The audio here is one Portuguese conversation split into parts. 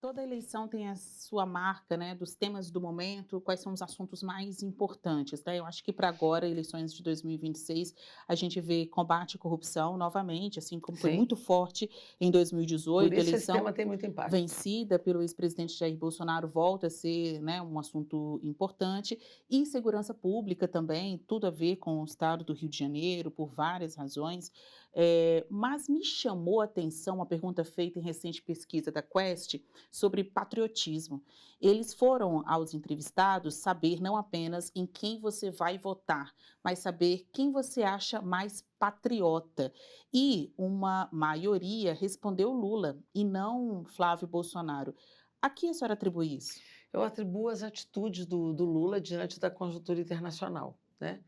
Toda eleição tem a sua marca, né, dos temas do momento, quais são os assuntos mais importantes, né? Eu acho que para agora, eleições de 2026, a gente vê combate à corrupção novamente, assim como foi Sim, muito forte em por 2018, isso esse eleição tema tem muito impacto. vencida pelo ex-presidente Jair Bolsonaro volta a ser, né, um assunto importante, e segurança pública também, tudo a ver com o estado do Rio de Janeiro, por várias razões. Mas me chamou a atenção uma pergunta feita em recente pesquisa da Quest sobre patriotismo. Eles foram aos entrevistados saber não apenas em quem você vai votar, mas saber quem você acha mais patriota. E uma maioria respondeu Lula e não Flávio Bolsonaro. A que a senhora atribui isso? Eu atribuo as atitudes do Lula diante da conjuntura internacional, né.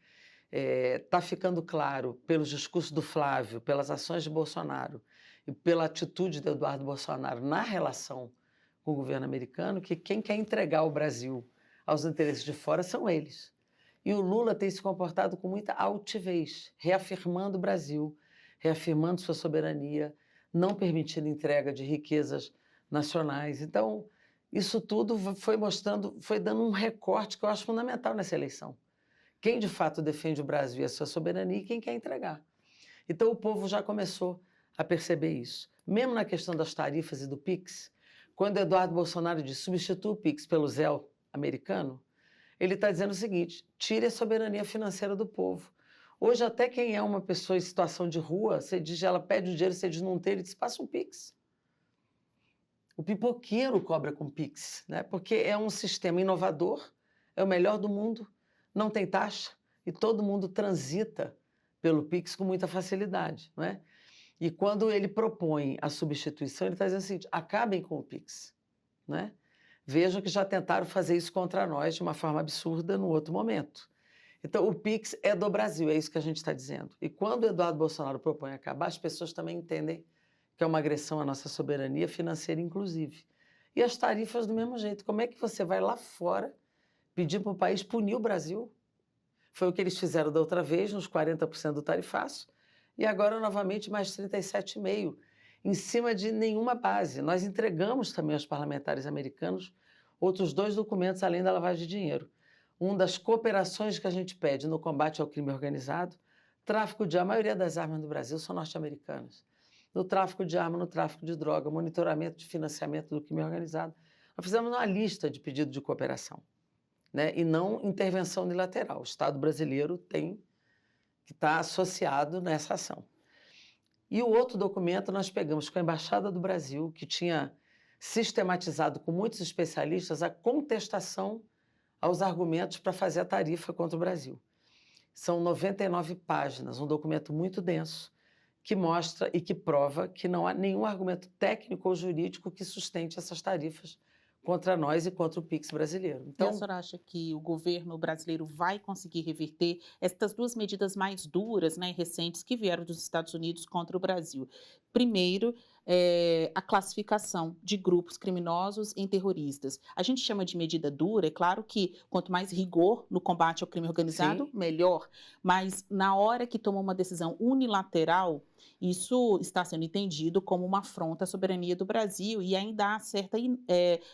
Tá ficando claro pelos discursos do Flávio, pelas ações de Bolsonaro e pela atitude do Eduardo Bolsonaro na relação com o governo americano, que quem quer entregar o Brasil aos interesses de fora são eles. E o Lula tem se comportado com muita altivez, reafirmando o Brasil, reafirmando sua soberania, não permitindo entrega de riquezas nacionais. Então, isso tudo foi mostrando, foi dando um recorte que eu acho fundamental nessa eleição. Quem de fato defende o Brasil e a sua soberania e quem quer entregar. Então o povo já começou a perceber isso. Mesmo na questão das tarifas e do PIX, quando Eduardo Bolsonaro diz substitua o PIX pelo ZEL americano, ele está dizendo o seguinte: tire a soberania financeira do povo. Hoje, até quem é uma pessoa em situação de rua, você diz, ela pede o dinheiro, você diz não tem, ele diz, passa um PIX. O pipoqueiro cobra com PIX, né? Porque é um sistema inovador, é o melhor do mundo, não tem taxa e todo mundo transita pelo PIX com muita facilidade, não é? E quando ele propõe a substituição, ele está dizendo o seguinte: acabem com o PIX, né? Vejam que já tentaram fazer isso contra nós de uma forma absurda no outro momento. Então, o PIX é do Brasil, é isso que a gente está dizendo. E quando o Eduardo Bolsonaro propõe acabar, as pessoas também entendem que é uma agressão à nossa soberania financeira, inclusive. E as tarifas do mesmo jeito. Como é que você vai lá fora pedir para o país punir o Brasil? Foi o que eles fizeram da outra vez, nos 40% do tarifaço, e agora novamente mais 37,5%, em cima de nenhuma base. Nós entregamos também aos parlamentares americanos outros dois documentos além da lavagem de dinheiro. Um das cooperações que a gente pede no combate ao crime organizado, tráfico de armas, a maioria das armas no Brasil são norte-americanas. No tráfico de arma, no tráfico de droga, monitoramento de financiamento do crime organizado. Nós fizemos uma lista de pedido de cooperação, né? E não intervenção unilateral. O Estado brasileiro tem que estar associado nessa ação. E o outro documento nós pegamos com a Embaixada do Brasil, que tinha sistematizado com muitos especialistas a contestação aos argumentos para fazer a tarifa contra o Brasil. São 99 páginas, um documento muito denso, que mostra e que prova que não há nenhum argumento técnico ou jurídico que sustente essas tarifas contra nós e contra o PIX brasileiro. E a Então, senhora acha que o governo brasileiro vai conseguir reverter estas duas medidas mais duras, né, recentes, que vieram dos Estados Unidos contra o Brasil? Primeiro, a classificação de grupos criminosos em terroristas. A gente chama de medida dura, é claro que quanto mais rigor no combate ao crime organizado, sim, melhor, mas na hora que toma uma decisão unilateral, isso está sendo entendido como uma afronta à soberania do Brasil e ainda há certa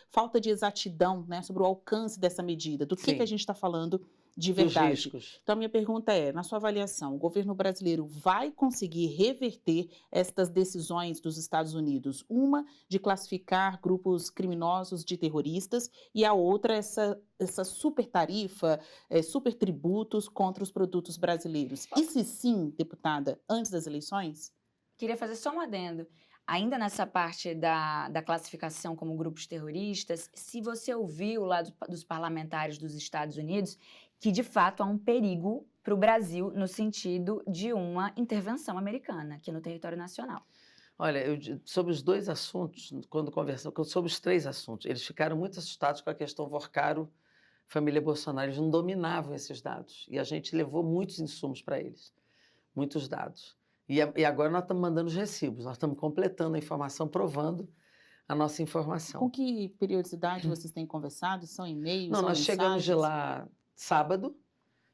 falta de exatidão, né, sobre o alcance dessa medida, do que a sim, gente está falando de dos verdade. riscos. Então, a minha pergunta é, na sua avaliação, o governo brasileiro vai conseguir reverter estas decisões dos Estados Unidos? Uma de classificar grupos criminosos de terroristas e a outra essa super tarifa, super tributos contra os produtos brasileiros. E se sim, deputada, antes das eleições? Queria fazer só um adendo. Ainda nessa parte da classificação como grupos terroristas, se você ouviu lá dos parlamentares dos Estados Unidos, que de fato há um perigo para o Brasil no sentido de uma intervenção americana aqui no território nacional. Olha, sobre os dois assuntos, quando conversamos, sobre os três assuntos, eles ficaram muito assustados com a questão Vorcaro, família Bolsonaro, eles não dominavam esses dados. E a gente levou muitos insumos para eles, muitos dados. E agora nós estamos mandando os recibos, nós estamos completando a informação, provando a nossa informação. Com que periodicidade vocês têm conversado? São e-mails, Não, são nós chegamos de mensagens? lá sábado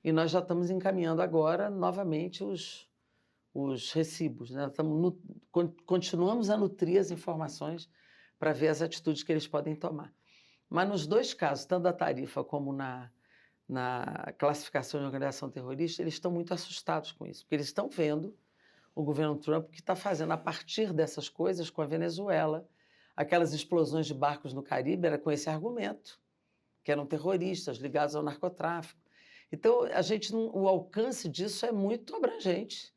e nós já estamos encaminhando agora novamente os recibos, né? Continuamos a nutrir as informações para ver as atitudes que eles podem tomar. Mas nos dois casos, tanto da tarifa como na classificação de organização terrorista, eles estão muito assustados com isso, porque eles estão vendo o governo Trump que está fazendo a partir dessas coisas com a Venezuela. Aquelas explosões de barcos no Caribe era com esse argumento, que eram terroristas ligados ao narcotráfico. Então, o alcance disso é muito abrangente.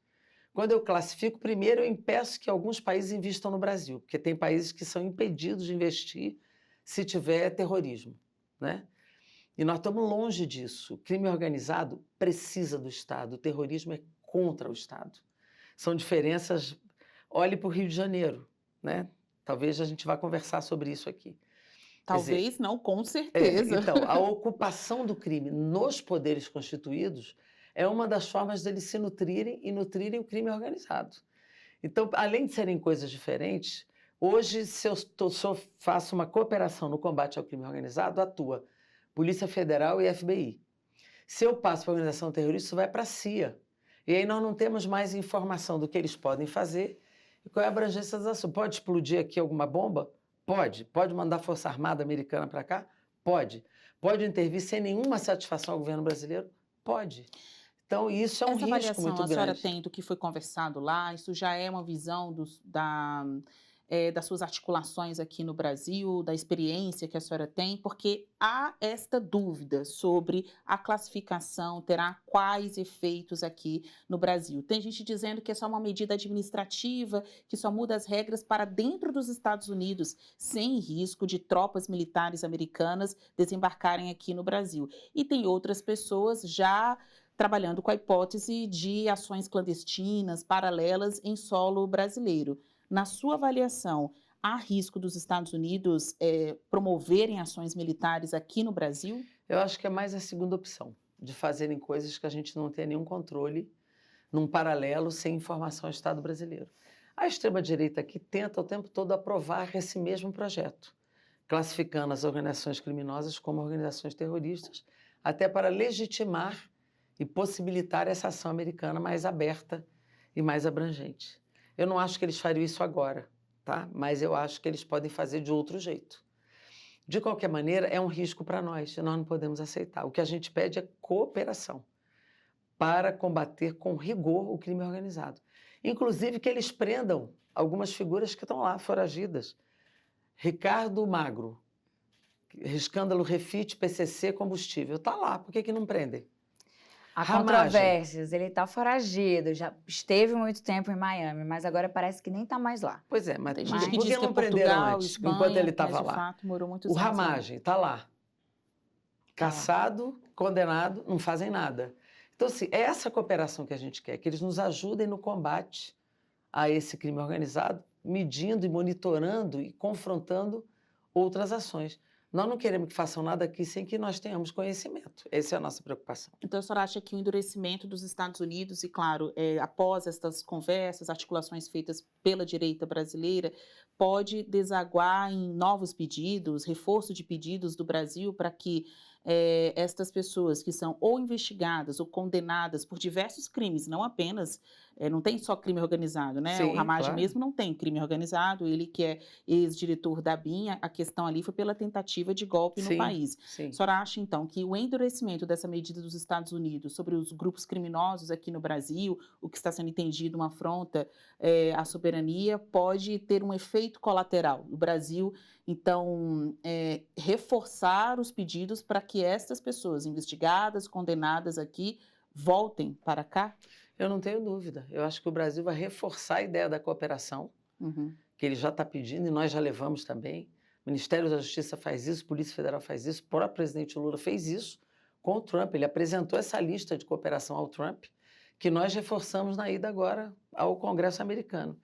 Quando eu classifico, primeiro eu impeço que alguns países investam no Brasil, porque tem países que são impedidos de investir se tiver terrorismo, né? E nós estamos longe disso. O crime organizado precisa do Estado, o terrorismo é contra o Estado. São diferenças. Olhe para o Rio de Janeiro, né? Talvez a gente vá conversar sobre isso aqui. Talvez não, com certeza. Então, a ocupação do crime nos poderes constituídos é uma das formas deles se nutrirem e nutrirem o crime organizado. Então, além de serem coisas diferentes, hoje, se eu faço uma cooperação no combate ao crime organizado, atua Polícia Federal e FBI. Se eu passo para a organização terrorista, isso vai para a CIA. E aí nós não temos mais informação do que eles podem fazer e qual é a abrangência das ações. Pode explodir aqui alguma bomba? Pode. Pode mandar a Força Armada Americana para cá? Pode. Pode intervir sem nenhuma satisfação ao governo brasileiro? Pode. Então, isso é um risco muito grande. Essa avaliação a senhora tem do que foi conversado lá? Isso já é uma visão das suas articulações aqui no Brasil, da experiência que a senhora tem? Porque há esta dúvida sobre a classificação, terá quais efeitos aqui no Brasil. Tem gente dizendo que é só uma medida administrativa, que só muda as regras para dentro dos Estados Unidos, sem risco de tropas militares americanas desembarcarem aqui no Brasil. E tem outras pessoas já trabalhando com a hipótese de ações clandestinas, paralelas em solo brasileiro. Na sua avaliação, há risco dos Estados Unidos promoverem ações militares aqui no Brasil? Eu acho que é mais a segunda opção, de fazerem coisas que a gente não tem nenhum controle, num paralelo, sem informação ao Estado brasileiro. A extrema-direita aqui tenta o tempo todo aprovar esse mesmo projeto, classificando as organizações criminosas como organizações terroristas, até para legitimar e possibilitar essa ação americana mais aberta e mais abrangente. Eu não acho que eles fariam isso agora, tá? Mas eu acho que eles podem fazer de outro jeito. De qualquer maneira, é um risco para nós e nós não podemos aceitar. O que a gente pede é cooperação para combater com rigor o crime organizado. Inclusive que eles prendam algumas figuras que estão lá, foragidas. Ricardo Magro, escândalo Refit, PCC, combustível. Está lá, por que não prendem? Há controvérsias, ele está foragido, já esteve muito tempo em Miami, mas agora parece que nem está mais lá. Pois é, mas tem gente que por diz que que não é prenderam Portugal, antes, Espanha, enquanto ele estava mas, de lá? fato, morou muitos O anos lá. Ramagem está lá. Caçado, condenado, não fazem nada. Então, assim, é essa cooperação que a gente quer, que eles nos ajudem no combate a esse crime organizado, medindo e monitorando e confrontando outras ações. Nós não queremos que façam nada aqui sem que nós tenhamos conhecimento. Essa é a nossa preocupação. Então, a senhora acha que o endurecimento dos Estados Unidos, e claro, após estas conversas, articulações feitas pela direita brasileira, pode desaguar em novos pedidos, reforço de pedidos do Brasil para que estas pessoas que são ou investigadas ou condenadas por diversos crimes, não apenas, não tem só crime organizado, né? Sim, o Ramagem claro. mesmo não tem crime organizado, ele que é ex-diretor da BIM, a questão ali foi pela tentativa de golpe no país. Sim. A senhora acha, então, que o endurecimento dessa medida dos Estados Unidos sobre os grupos criminosos aqui no Brasil, o que está sendo entendido uma afronta à soberania, pode ter um efeito colateral? O Brasil, então, reforçar os pedidos para que estas pessoas investigadas, condenadas aqui, voltem para cá? Eu não tenho dúvida. Eu acho que o Brasil vai reforçar a ideia da cooperação, que ele já está pedindo e nós já levamos também. O Ministério da Justiça faz isso, a Polícia Federal faz isso, o próprio presidente Lula fez isso com o Trump. Ele apresentou essa lista de cooperação ao Trump, que nós reforçamos na ida agora ao Congresso americano.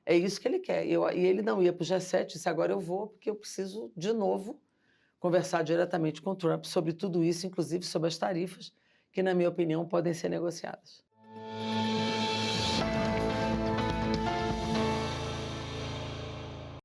É isso que ele quer. E ele não ia para o G7, disse, agora eu vou, porque eu preciso, de novo, conversar diretamente com o Trump sobre tudo isso, inclusive sobre as tarifas, que, na minha opinião, podem ser negociadas.